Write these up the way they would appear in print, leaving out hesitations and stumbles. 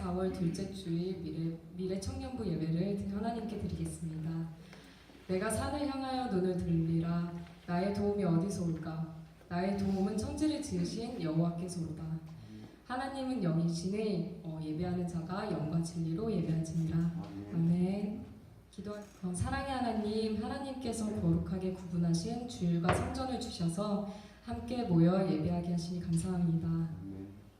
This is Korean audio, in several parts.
4월 둘째 주일 미래 청년부 예배를 하나님께 드리겠습니다. 내가 산을 향하여 눈을 들리라. 나의 도움이 어디서 올까? 나의 도움은 천지를 지으신 여호와께서로다. 하나님은 영이시니 예배하는 자가 영과 진리로 예배하지니라. 아멘. 사랑의 하나님, 하나님께서 거룩하게 구분하신 주일과 성전을 주셔서 함께 모여 예배하게 하시니 감사합니다.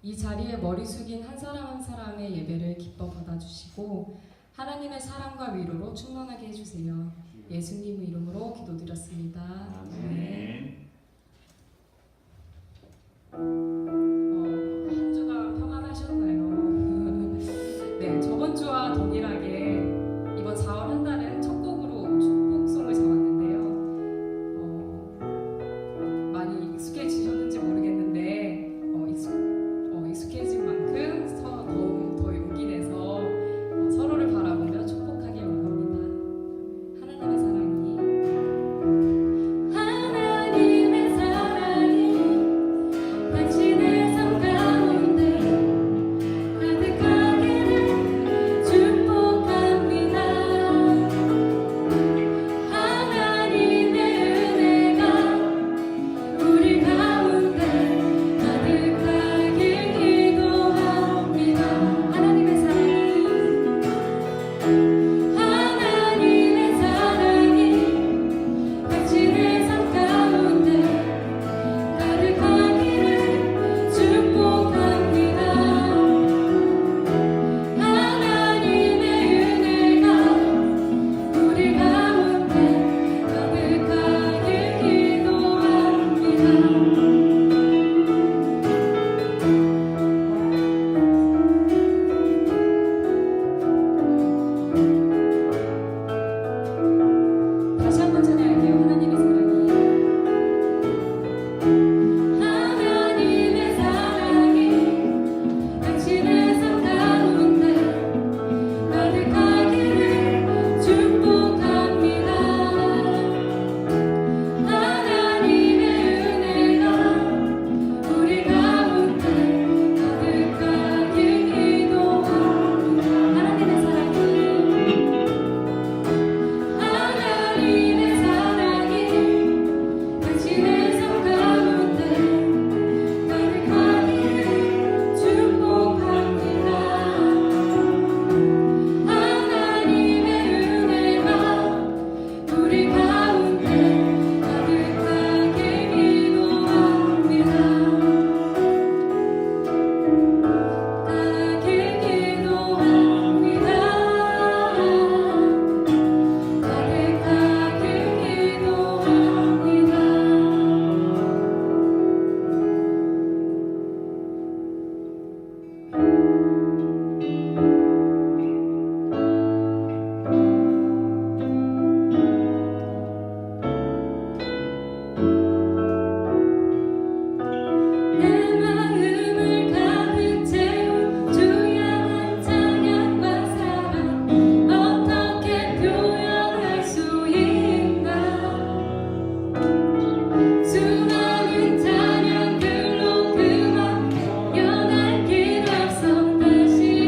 이 자리에 머리 숙인 한 사람 한 사람의 예배를 기뻐 받아주시고 하나님의 사랑과 위로로 충만하게 해주세요. 예수님의 이름으로 기도드렸습니다. 아멘. 한 주간 평안하셨나요? 네, 저번 주와 동일하게 이번 4월 한 달은 첫 곡으로 축복송을 잡았는데요. 많이 익숙해지셨는지 모르겠는데 익숙해진 만큼 더 용기 내서 서로를 바라보며 축복하게 원합니다. 하나님의 사랑이 당신의 삶 가운데 가득하기를 축복합니다. 하나님의 은혜가 우리 가운데 가득하길 기도합니다. 하나님의 사랑이 당신의 삶 가운데 가득하기를 축복합니다. 하나님의 은혜가 우리 가운데 가득하길 기도합니다. 다시 한번 찬양할게요. 하나님의 사랑이 당신의 삶 가운데 가득하기를 축복합니다. 하나님의 은혜가 우리 가운데 가득하길 기도합니다. 하나님의 사랑이 당신의 삶 가운데 가득하기를 축복합니다. 하나님의 은혜가 우리 가운데 가득하길 기도합니다. 가길 기도합니다. 가득하길 기도합니다. 내 마음을 가득 채운 주의 한 찬양과 사랑 어떻게 표현할 수 있나. 수많은 찬양들로 그만 연할 길 없어 다시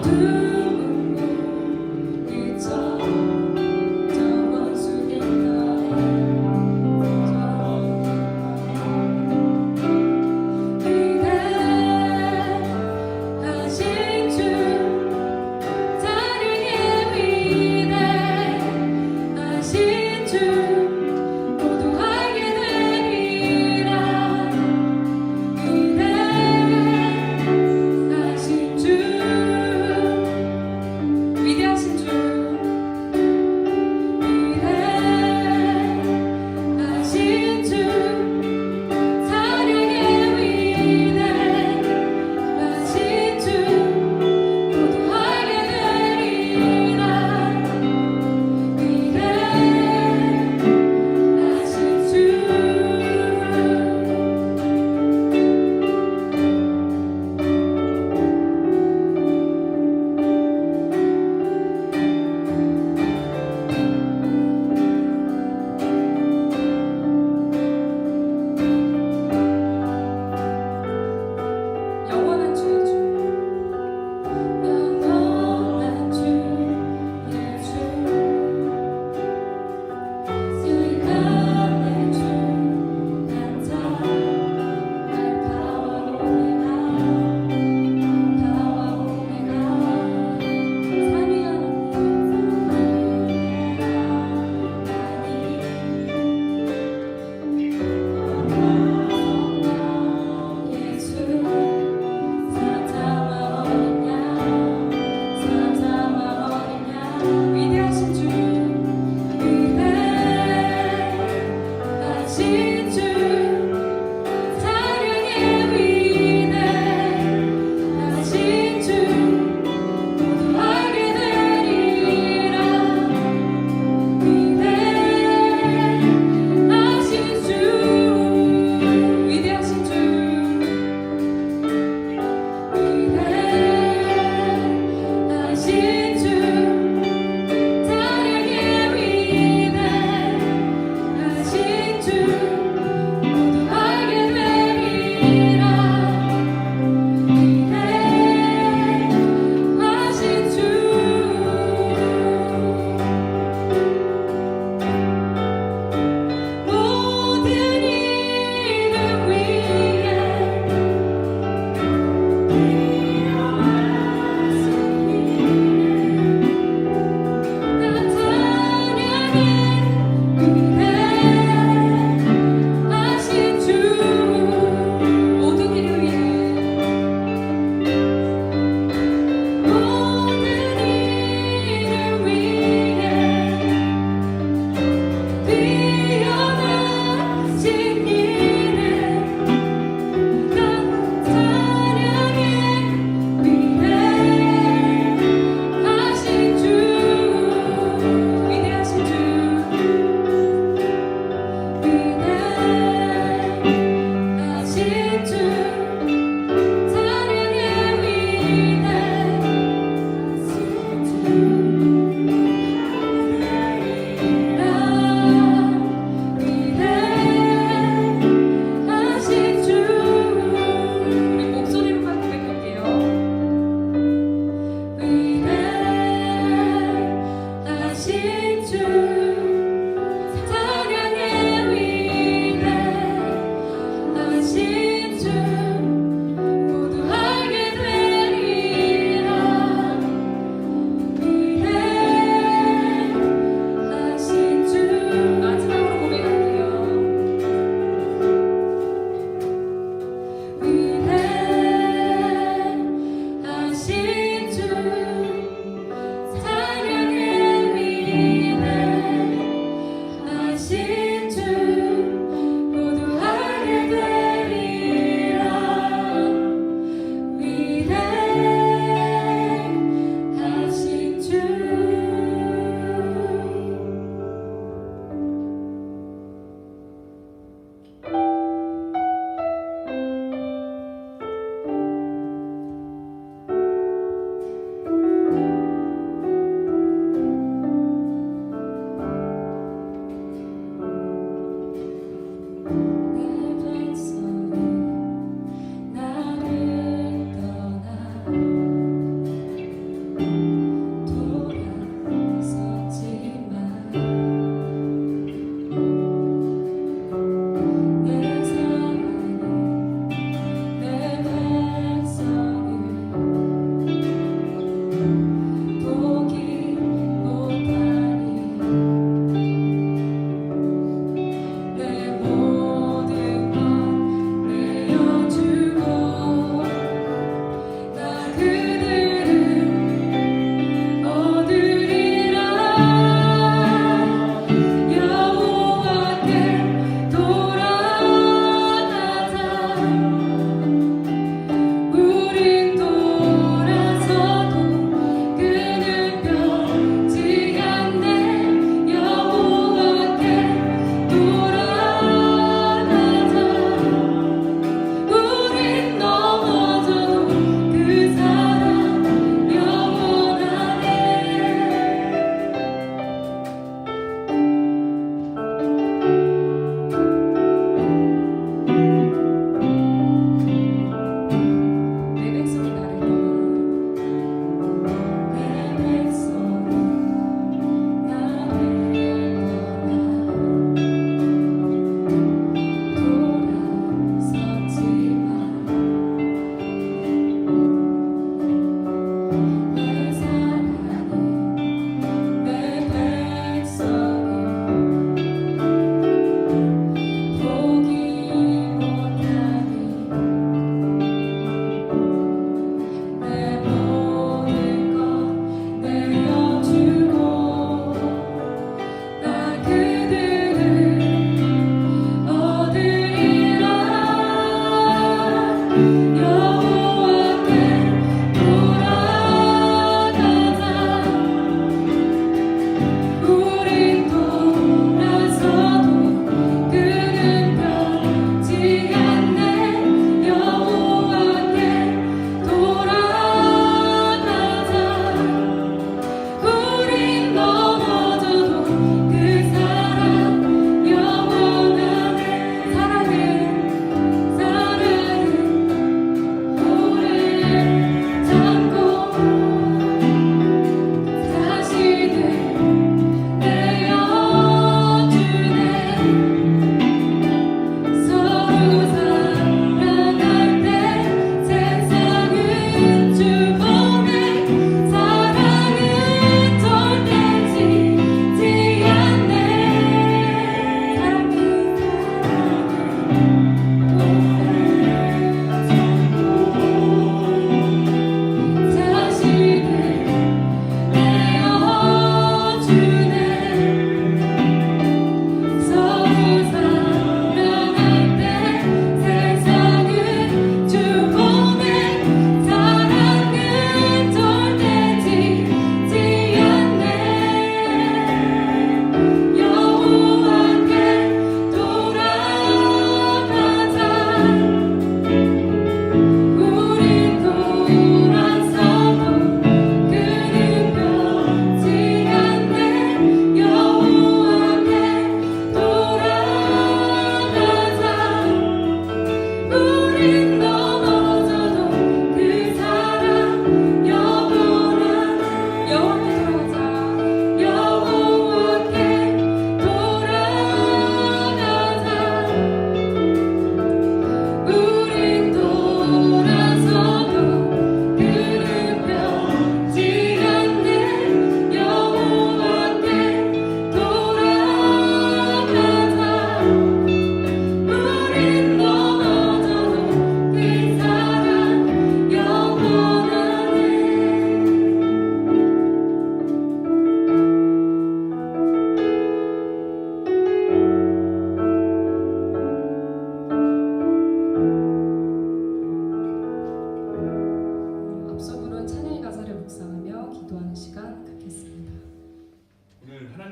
어두운 물 그쳐 저 원수길가에 그대 하신 주 다른 예비대 하신 주 모두 알게 되리라 그대 하신 주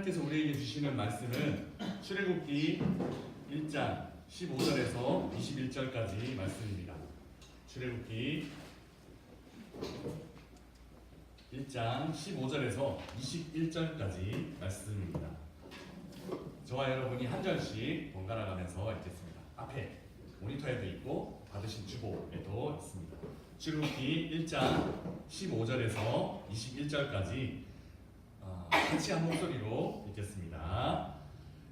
하나님께서 우리에게 주시는 말씀은 출애굽기 1장 15절에서 21절까지 말씀입니다. 출애굽기 1장 15절에서 21절까지 말씀입니다. 저와 여러분이 한 절씩 번갈아 가면서 읽겠습니다. 앞에 모니터에도 있고 받으신 주보에도 있습니다. 출애굽기 1장 15절에서 21절까지 같이 한 목소리로 읽겠습니다.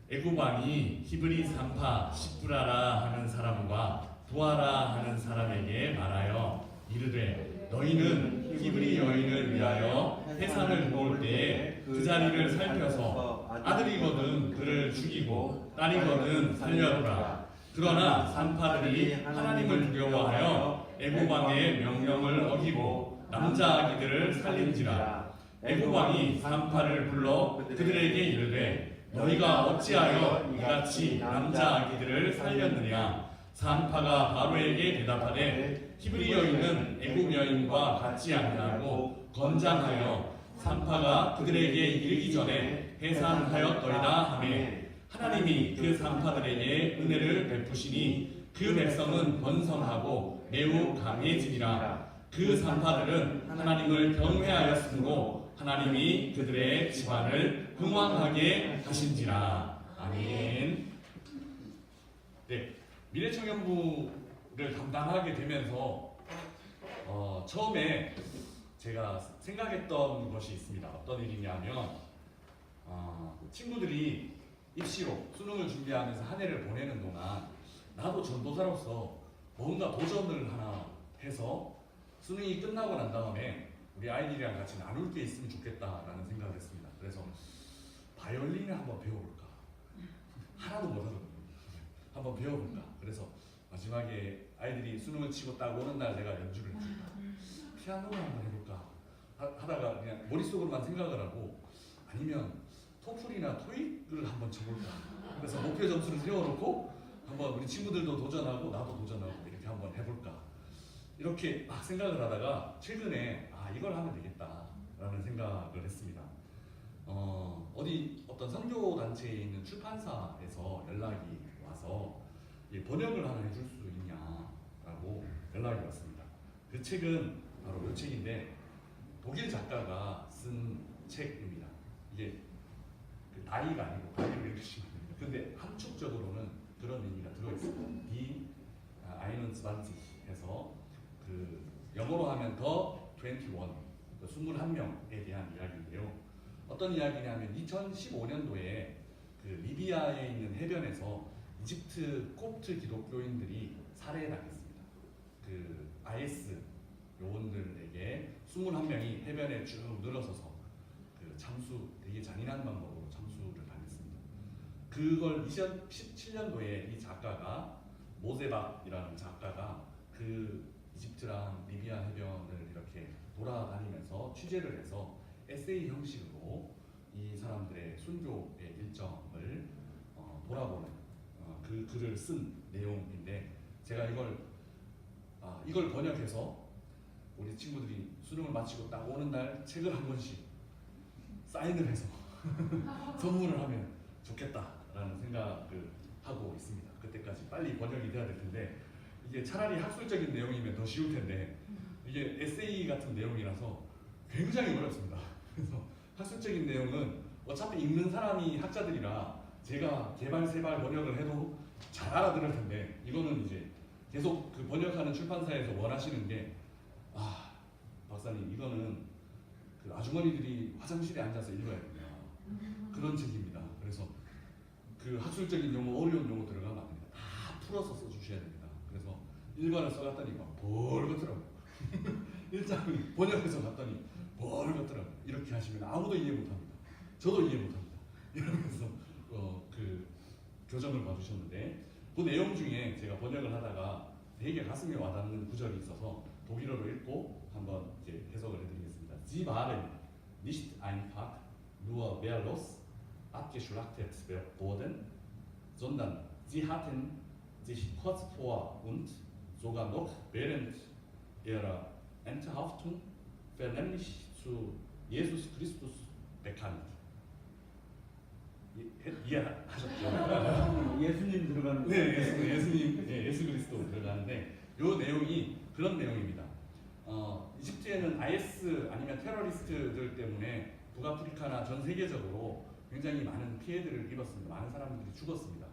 애굽 왕이 히브리 산파 시브라라 하는 사람과 두아라 하는 사람에게 말하여 이르되 너희는 히브리 여인을 위하여 해산을 놓을 때에 그 자리를 살펴서 아들이거든 그를 죽이고 딸이거든 살려두라. 그러나 산파들이 하나님을 두려워하여 애굽 왕의 명령을 어기고 남자 아기들을 살린지라. 애굽 왕이 산파를 불러 그들에게 이르되 너희가 어찌하여 이같이 남자 아기들을 살렸느냐. 산파가 바로에게 대답하되 히브리 여인은 애굽 여인과 같지 아니하고 건장하여 산파가 그들에게 이르기 전에 해산하였더이다 하매 하나님이 그 산파들에게 은혜를 베푸시니 그 백성은 번성하고 매우 강해지니라. 그 산파들은 하나님을 경외하였으므로 하나님이 그들의 집안을 흥왕하게 하신지라. 아멘. 네, 미래청년부를 담당하게 되면서 처음에 제가 생각했던 것이 있습니다. 어떤 일이냐면 친구들이 입시로 수능을 준비하면서 한 해를 보내는 동안 나도 전도사로서 뭔가 도전을 하나 해서 수능이 끝나고 난 다음에 우리 아이들이랑 같이 나눌 게 있으면 좋겠다라는 생각을 했습니다. 그래서 바이올린을 한번 배워볼까? 하나도 못하거든요. 한번 배워볼까? 그래서 마지막에 아이들이 수능을 치고 딱 오는 날 내가 연주를 했습니다. 피아노를 한번 해볼까? 하다가 그냥 머릿속으로만 생각을 하고 아니면 토플이나 토익을 한번 쳐볼까? 그래서 목표 점수를 세워놓고 한번 우리 친구들도 도전하고 나도 도전하고 이렇게 한번 해볼까? 이렇게 막 생각을 하다가 최근에 이걸 하면 되겠다라는 생각을 했습니다. 어떤 선교 단체에 있는 출판사에서 연락이 와서 번역을 하나 해줄 수 있냐라고 연락이 왔습니다. 그 책은 바로 이 책인데 독일 작가가 쓴 책입니다. 이게 그 다이가 아니고 다이를 읽으시면 됩니다. 근데 함축적으로는 그런 의미가 들어있습니다. 디 아이넌스반지 해서 그 영어로 하면 더 21, 21명에 대한 이야기인데요. 어떤 이야기냐면 2015년도에 그 리비아에 있는 해변에서 이집트 콥트 기독교인들이 살해당했습니다. 그 IS 요원들에게 21명이 해변에 쭉 늘어서서 그 참수, 되게 잔인한 방법으로 참수를 당했습니다. 그걸 2017년도에 이 작가가 모세박이라는 작가가 그 이집트랑 리비아 해변을 이렇게 돌아다니면서 취재를 해서 에세이 형식으로 이 사람들의 순교의 일정을 돌아보는 그 글을 쓴 내용인데 제가 이걸 번역해서 우리 친구들이 수능을 마치고 딱 오는 날 책을 한 권씩 사인을 해서 선물을 하면 좋겠다라는 생각을 하고 있습니다. 그때까지 빨리 번역이 돼야 될 텐데 이게 차라리 학술적인 내용이면 더 쉬울 텐데 이게 에세이 같은 내용이라서 굉장히 어렵습니다. 그래서 학술적인 내용은 어차피 읽는 사람이 학자들이라 제가 개발세발 번역을 해도 잘 알아들을 텐데 이거는 이제 계속 그 번역하는 출판사에서 원하시는 게 박사님 이거는 그 아주머니들이 화장실에 앉아서 읽어야 된다 그런 책입니다. 그래서 그 학술적인 용어, 어려운 용어 들어가면 안 됩니다. 다 풀어서 써주셔야 됩니다. 그래서 일반을 써갔더니 막 벌겋더라고요. 일장을 번역해서 갔더니 벌겋더라고요. 이렇게 하시면 아무도 이해 못합니다. 저도 이해 못합니다. 이러면서 그 교정을 봐주셨는데 그 내용 중에 제가 번역을 하다가 되게 가슴에 와닿는 구절이 있어서 독일어로 읽고 한번 이제 해석을 해드리겠습니다. Sie waren nicht einfach nur wehrlos abgeschlachtet worden, sondern sie hatten sich kurz vor und sogar noch während ihrer Enthaftung vernehmlich zu Jesus Christus bekannt. 이해하셨죠? 예수님 들어가는 네, 예수 그리스도 들어가는데 이 내용이 그런 내용입니다. 이집트에는 IS 아니면 테러리스트들 때문에 북아프리카나 전 세계적으로 굉장히 많은 피해들을 입었습니다. 많은 사람들이 죽었습니다.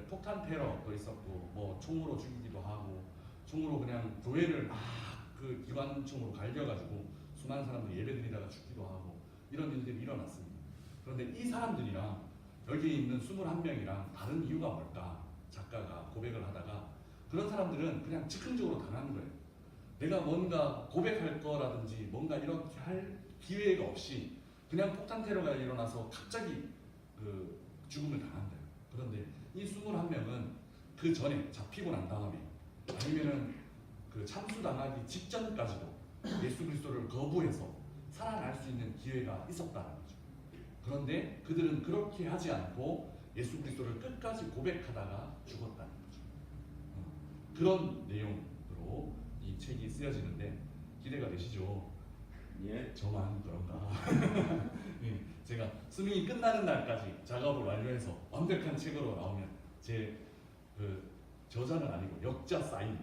폭탄 테러도 있었고, 뭐 총으로 죽이기도 하고, 총으로 그냥 교회를 막 그 기관총으로 갈겨가지고 수많은 사람들이 예배드리다가 죽기도 하고 이런 일들이 일어났습니다. 그런데 이 사람들이랑 여기 있는 21명이랑 다른 이유가 뭘까? 작가가 고백을 하다가 그런 사람들은 그냥 즉흥적으로 당하는 거예요. 내가 뭔가 고백할 거라든지 뭔가 이렇게 할 기회가 없이 그냥 폭탄 테러가 일어나서 갑자기 그 죽음을 당한 거예요. 그런데 이 21명은 그 전에 잡히고 난 다음에 아니면은 그 참수당하기 직전까지도 예수 그리스도를 거부해서 살아날 수 있는 기회가 있었다는 거죠. 그런데 그들은 그렇게 하지 않고 예수 그리스도를 끝까지 고백하다가 죽었다는 거죠. 그런 내용으로 이 책이 쓰여지는데 기대가 되시죠? 예. 저만 그런가? 예, 제가 수능이 끝나는 날까지 작업을 완료해서 완벽한 책으로 나오면 제 그 저자는 아니고 역자 사인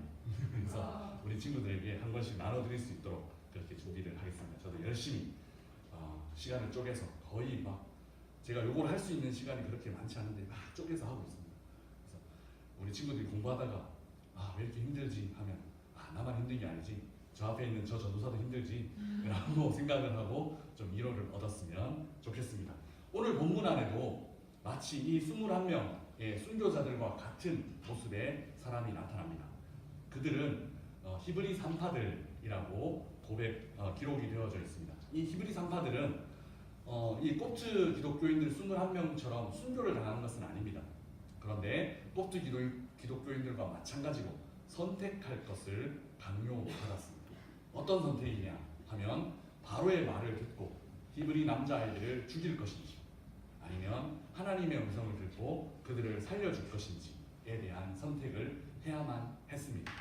그래서 우리 친구들에게 한 권씩 나눠드릴 수 있도록 그렇게 준비를 하겠습니다. 저도 열심히 시간을 쪼개서 거의 막 제가 요걸 할 수 있는 시간이 그렇게 많지 않은데 막 쪼개서 하고 있습니다. 그래서 우리 친구들이 공부하다가 왜 이렇게 힘들지 하면 나만 힘든 게 아니지 저 앞에 있는 저 전도사도 힘들지 라고 생각을 하고 좀 위로를 얻었으면 좋겠습니다. 오늘 본문 안에도 마치 이 21명의 순교자들과 같은 모습의 사람이 나타납니다. 그들은 히브리 산파들이라고 기록이 되어져 있습니다. 이 히브리 산파들은 이 콥트 기독교인들 21명처럼 순교를 당하는 것은 아닙니다. 그런데 콥트 기독교인들과 마찬가지로 선택할 것을 강요받았습니다. 어떤 선택이냐 하면 바로의 말을 듣고 히브리 남자아이들을 죽일 것인지 아니면 하나님의 음성을 듣고 그들을 살려줄 것인지에 대한 선택을 해야만 했습니다.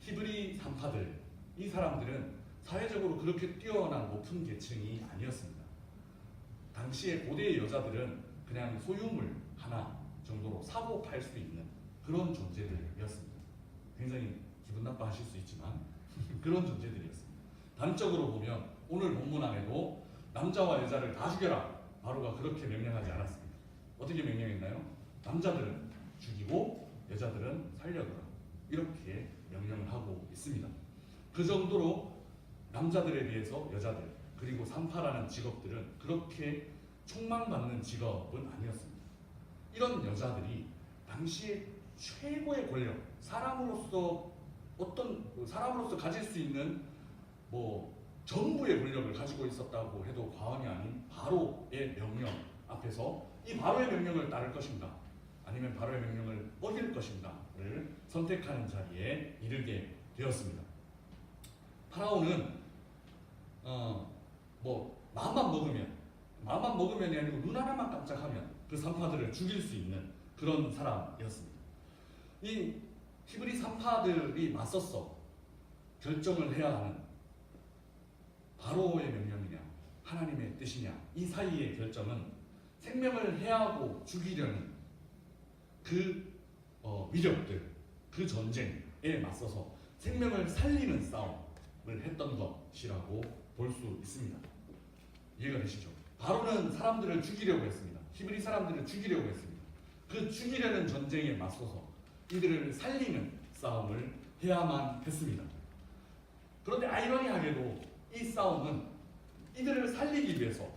히브리 산파들, 이 사람들은 사회적으로 그렇게 뛰어난 높은 계층이 아니었습니다. 당시의 고대의 여자들은 그냥 소유물 하나 정도로 사고 팔 수 있는 그런 존재들이었습니다. 굉장히 기분 나빠하실 수 있지만 그런 존재들이었습니다. 단적으로 보면 오늘 본문 안에도 남자와 여자를 다 죽여라, 바로가 그렇게 명령하지 않았습니다. 어떻게 명령했나요? 남자들은 죽이고 여자들은 살려두라, 이렇게 명령을 하고 있습니다. 그 정도로 남자들에 비해서 여자들, 그리고 산파라는 직업들은 그렇게 촉망받는 직업은 아니었습니다. 이런 여자들이 당시에 최고의 권력, 사람으로서 가질 수 있는 전부의 권력을 가지고 있었다고 해도 과언이 아닌 바로의 명령 앞에서 이 바로의 명령을 따를 것인가 아니면 바로의 명령을 어길 것인가를 선택하는 자리에 이르게 되었습니다. 파라오는 마음만 먹으면이 아니고 눈 하나만 깜짝하면 그 산파들을 죽일 수 있는 그런 사람이었습니다. 이 히브리 산파들이 맞서서 결정을 해야 하는 바로의 명령이냐 하나님의 뜻이냐, 이 사이의 결정은 생명을 해하고 죽이려는 그 위력들, 그 전쟁에 맞서서 생명을 살리는 싸움을 했던 것이라고 볼 수 있습니다. 이해가 되시죠? 바로는 사람들을 죽이려고 했습니다. 히브리 사람들을 죽이려고 했습니다. 그 죽이려는 전쟁에 맞서서 이들을 살리는 싸움을 해야만 했습니다. 그런데 아이러니하게도 이 싸움은 이들을 살리기 위해서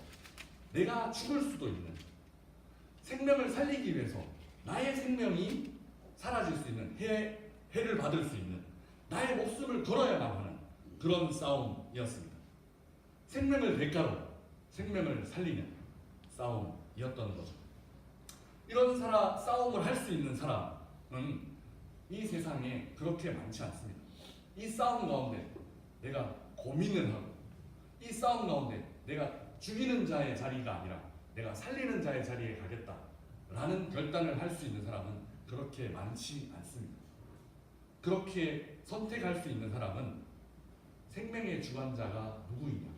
내가 죽을 수도 있는, 생명을 살리기 위해서 나의 생명이 사라질 수 있는, 해를 받을 수 있는, 나의 목숨을 걸어야만 하는 그런 싸움이었습니다. 생명을 대가로 생명을 살리는 싸움이었던 거죠. 이런 싸움을 할 수 있는 사람은 이 세상에 그렇게 많지 않습니다. 이 싸움 가운데 내가 고민을 하고, 이 싸움 가운데 내가 죽이는 자의 자리가 아니라 내가 살리는 자의 자리에 가겠다라는 결단을 할 수 있는 사람은 그렇게 많지 않습니다. 그렇게 선택할 수 있는 사람은 생명의 주관자가 누구이냐,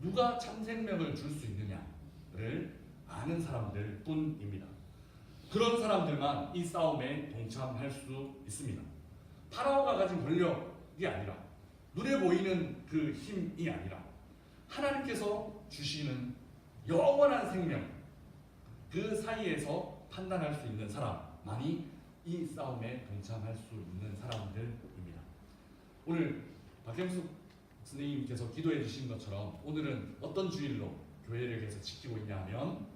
누가 참 생명을 줄 수 있느냐를 아는 사람들 뿐입니다. 그런 사람들만 이 싸움에 동참할 수 있습니다. 파라오가 가진 권력이 아니라, 눈에 보이는 그 힘이 아니라 하나님께서 주시는 영원한 생명, 그 사이에서 판단할 수 있는 사람만이 이 싸움에 동참할 수 있는 사람들입니다. 오늘 박경숙 선생님께서 기도해 주신 것처럼 오늘은 어떤 주일로 교회를 계속 지키고 있냐 하면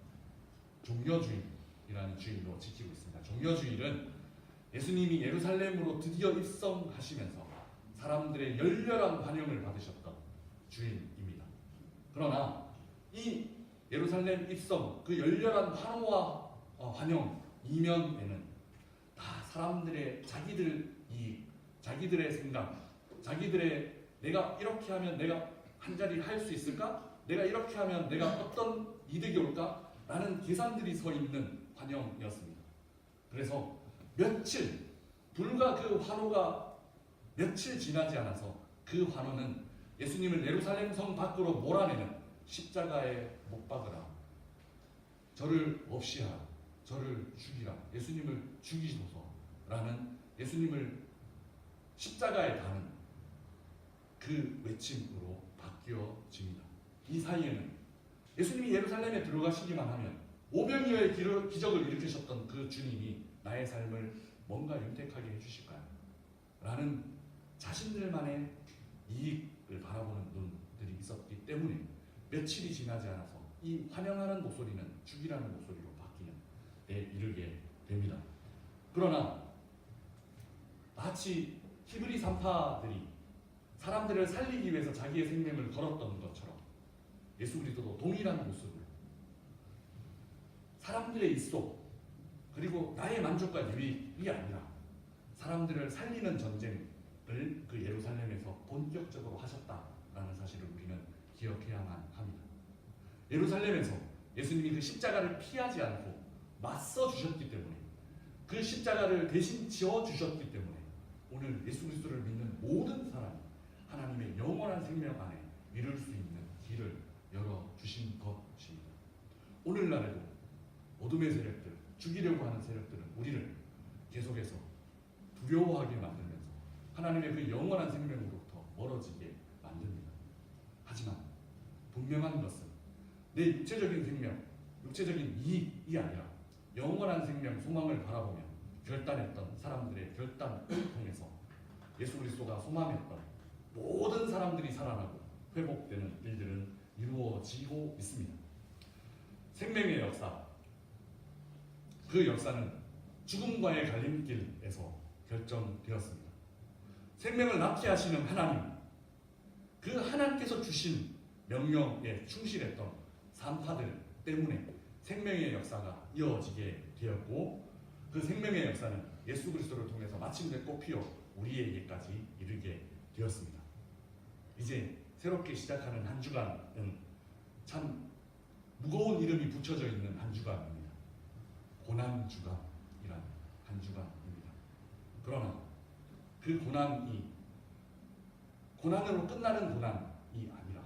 종려주일이라는 주일로 지키고 있습니다. 종려주일은 예수님이 예루살렘으로 드디어 입성하시면서 사람들의 열렬한 환영을 받으셨던 주일입니다. 그러나 이 예루살렘 입성, 그 열렬한 환호와 환영 이면에는 다 사람들의 자기들 이익, 자기들의 생각, 자기들의 내가 이렇게 하면 내가 한 자리 할 수 있을까? 내가 이렇게 하면 내가 어떤 이득이 올까? 라는 계산들이 서 있는 환영이었습니다. 그래서 불과 그 환호가 며칠 지나지 않아서 그 환호는 예수님을 예루살렘 성 밖으로 몰아내는 십자가에 못 박으라, 저를 없이 하라, 저를 죽이라, 예수님을 죽이소서라는 예수님을 십자가에 다는 그 외침으로 바뀌어집니다. 이 사이에는 예수님이 예루살렘에 들어가시기만 하면 오병이어의 기적을 일으키셨던 그 주님이 나의 삶을 뭔가 윤택하게 해주실까요? 라는 자신들만의 이익을 바라보는 눈들이 있었기 때문에 며칠이 지나지 않아서 이 환영하는 목소리는 죽이라는 목소리로 바뀌는 데 이르게 됩니다. 그러나 마치 히브리 산파들이 사람들을 살리기 위해서 자기의 생명을 걸었던 것처럼 예수 그리스도도 동일한 모습으로 사람들의 입속 그리고 나의 만족과 유익이 아니라 사람들을 살리는 전쟁을 그 예루살렘에서 본격적으로 하셨다라는 사실을 우리는 기억해야만 합니다. 예루살렘에서 예수님이 그 십자가를 피하지 않고 맞서 주셨기 때문에 그 십자가를 대신 지어 주셨기 때문에 오늘 예수 그리스도를 믿는 모든 사람이 하나님의 영원한 생명 안에 이룰 수 있는 길을 열어 주신 것입니다. 오늘날에도 어둠의 세력들, 죽이려고 하는 세력들은 우리를 계속해서 두려워하게 만들면서 하나님의 그 영원한 생명으로부터 멀어지게 만듭니다. 하지만 분명한 것은 내 육체적인 생명, 육체적인 이익이 아니라 영원한 생명, 소망을 바라보며 결단했던 사람들의 결단을 통해서 예수 그리스도가 소망했던 모든 사람들이 살아나고 회복되는 일들은 이루어지고 있습니다. 생명의 역사, 그 역사는 죽음과의 갈림길에서 결정되었습니다. 생명을 낳게 하시는 하나님, 그 하나님께서 주신 명령에 충실했던 산파들 때문에 생명의 역사가 이어지게 되었고 그 생명의 역사는 예수 그리스도를 통해서 마침내 꽃피어 우리에게까지 이르게 되었습니다. 이제 새롭게 시작하는 한 주간은 참 무거운 이름이 붙여져 있는 한 주간입니다. 고난주간이라는 한 주간입니다. 그러나 그 고난으로 끝나는 고난이 아니라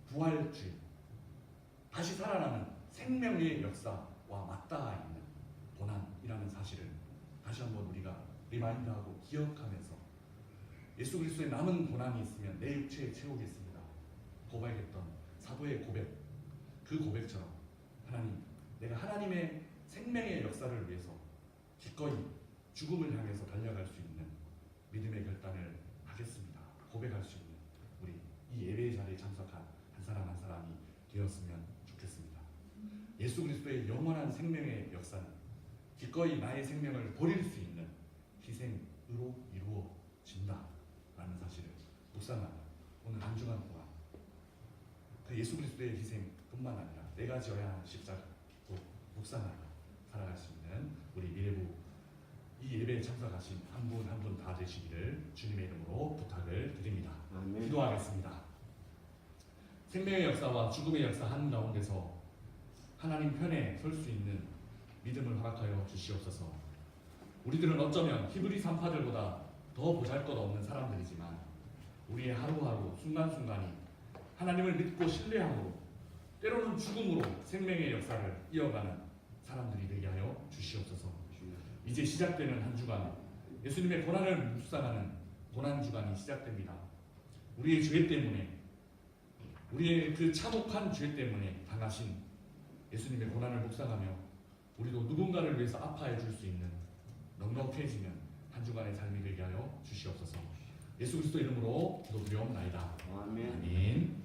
부활주의, 다시 살아나는 생명의 역사와 맞닿아 있는 고난이라는 사실을 다시 한번 우리가 리마인드하고 기억하면서 예수 그리스도의 남은 고난이 있으면 내 육체에 채우겠습니다. 고백했던 사도의 고백, 그 고백처럼 하나님, 내가 하나님의 생명의 역사를 위해서 기꺼이 죽음을 향해서 달려갈 수 있는 믿음의 결단을 하겠습니다. 고백할 수 있는 우리 이 예배 자리에 참석한 한 사람 한 사람이 되었으면 좋겠습니다. 예수 그리스도의 영원한 생명의 역사는 기꺼이 나의 생명을 버릴 수 있는 희생으로 이루어진다라는 사실을 묵상하며 오늘 한 주간 동안 그 예수 그리스도의 희생뿐만 아니라 내가 지어야 하는 십자가도 묵상하며 살아갈 수 있는 우리 미래부 이 예배에 참석하신 한 분 한 분 다 되시기를 주님의 이름으로 부탁을 드립니다. 아멘. 기도하겠습니다. 생명의 역사와 죽음의 역사 한가운데서 하나님 편에 설 수 있는 믿음을 허락하여 주시옵소서. 우리들은 어쩌면 히브리 산파들보다 더 보잘것없는 사람들이지만 우리의 하루하루 순간순간이 하나님을 믿고 신뢰함으로 때로는 죽음으로 생명의 역사를 이어가는 사람들이 되게 하여 주시옵소서. 이제 시작되는 한 주간 예수님의 고난을 묵상하는 고난주간이 시작됩니다. 우리의 죄 때문에 우리의 그 참혹한 죄 때문에 당하신 예수님의 고난을 묵상하며 우리도 누군가를 위해서 아파해 줄 수 있는 넉넉해지는 한 주간의 삶이 되게 하여 주시옵소서. 예수 그리스도 이름으로 기도드리옵나이다. 아멘. 아멘.